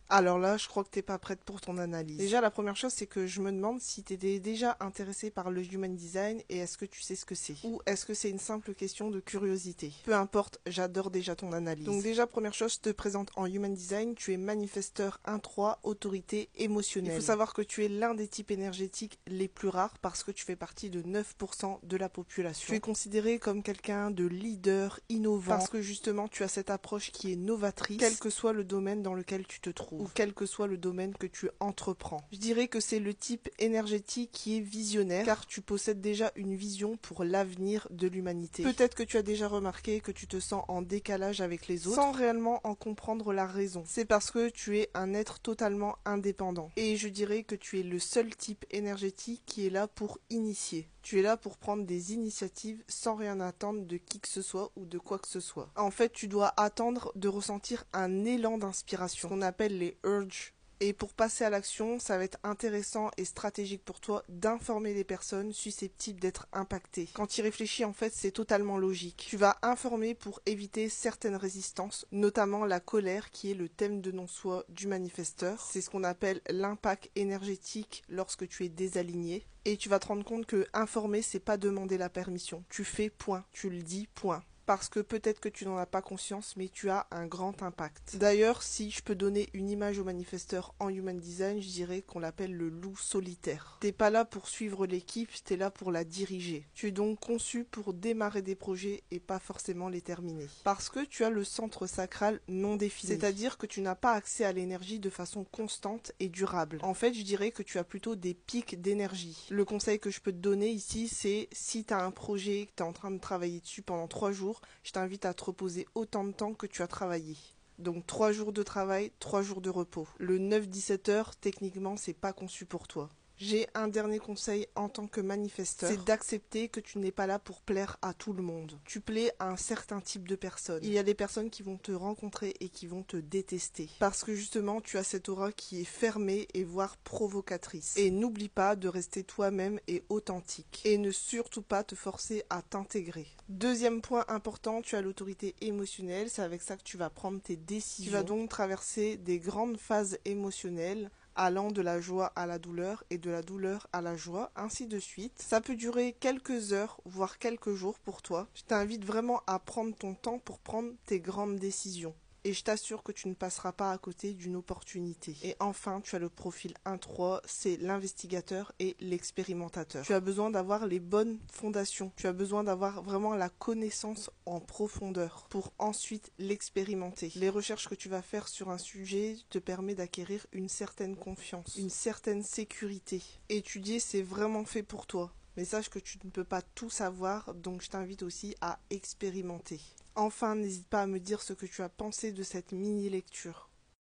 Alors là, je crois que t'es pas prête pour ton analyse. Déjà, la première chose, c'est que je me demande si t'étais déjà intéressée par le human design et est-ce que tu sais ce que c'est. Ou est-ce que c'est une simple question de curiosité. Peu importe, j'adore déjà ton analyse. Donc déjà, première chose, je te présente en human design, tu es manifesteur 1-3, autorité émotionnelle. Il faut savoir que tu es l'un des types énergétiques les plus rares parce que tu fais partie de 9% de la population. Tu es considéré comme quelqu'un de leader, innovant, parce que justement, tu as cette approche qui est novatrice, quel que soit le domaine dans lequel tu te trouves, ou quel que soit le domaine que tu entreprends. Je dirais que c'est le type énergétique qui est visionnaire, car tu possèdes déjà une vision pour l'avenir de l'humanité. Peut-être que tu as déjà remarqué que tu te sens en décalage avec les autres, sans réellement en comprendre la raison. C'est parce que tu es un être totalement indépendant. Et je dirais que tu es le seul type énergétique qui est là pour initier. Tu es là pour prendre des initiatives sans rien attendre de qui que ce soit ou de quoi que ce soit. En fait, tu dois attendre de ressentir un élan d'inspiration, ce qu'on appelle les urges. Et pour passer à l'action, ça va être intéressant et stratégique pour toi d'informer les personnes susceptibles d'être impactées. Quand tu y réfléchis, en fait, c'est totalement logique. Tu vas informer pour éviter certaines résistances, notamment la colère qui est le thème de non-soi du manifesteur. C'est ce qu'on appelle l'impact énergétique lorsque tu es désaligné. Et tu vas te rendre compte que informer, c'est pas demander la permission. Tu fais point, tu le dis point. Parce que peut-être que tu n'en as pas conscience, mais tu as un grand impact. D'ailleurs, si je peux donner une image au manifesteur en human design, je dirais qu'on l'appelle le loup solitaire. T'es pas là pour suivre l'équipe, t'es là pour la diriger. Tu es donc conçu pour démarrer des projets et pas forcément les terminer. Parce que tu as le centre sacral non défini. C'est-à-dire que tu n'as pas accès à l'énergie de façon constante et durable. En fait, je dirais que tu as plutôt des pics d'énergie. Le conseil que je peux te donner ici, c'est si tu as un projet, que tu es en train de travailler dessus pendant 3 jours, je t'invite à te reposer autant de temps que tu as travaillé. Donc 3 jours de travail, 3 jours de repos. Le 9-17 heures, techniquement, c'est pas conçu pour toi. J'ai un dernier conseil en tant que manifesteur, c'est d'accepter que tu n'es pas là pour plaire à tout le monde. Tu plais à un certain type de personnes. Il y a des personnes qui vont te rencontrer et qui vont te détester. Parce que justement, tu as cette aura qui est fermée et voire provocatrice. Et n'oublie pas de rester toi-même et authentique. Et ne surtout pas te forcer à t'intégrer. Deuxième point important, tu as l'autorité émotionnelle. C'est avec ça que tu vas prendre tes décisions. Tu vas donc traverser des grandes phases émotionnelles, allant de la joie à la douleur et de la douleur à la joie, ainsi de suite. Ça peut durer quelques heures, voire quelques jours pour toi. Je t'invite vraiment à prendre ton temps pour prendre tes grandes décisions. Et je t'assure que tu ne passeras pas à côté d'une opportunité. Et enfin, tu as le profil 1-3, c'est l'investigateur et l'expérimentateur. Tu as besoin d'avoir les bonnes fondations. Tu as besoin d'avoir vraiment la connaissance en profondeur pour ensuite l'expérimenter. Les recherches que tu vas faire sur un sujet te permettent d'acquérir une certaine confiance, une certaine sécurité. Étudier, c'est vraiment fait pour toi. Mais sache que tu ne peux pas tout savoir, donc je t'invite aussi à expérimenter. Enfin, n'hésite pas à me dire ce que tu as pensé de cette mini-lecture.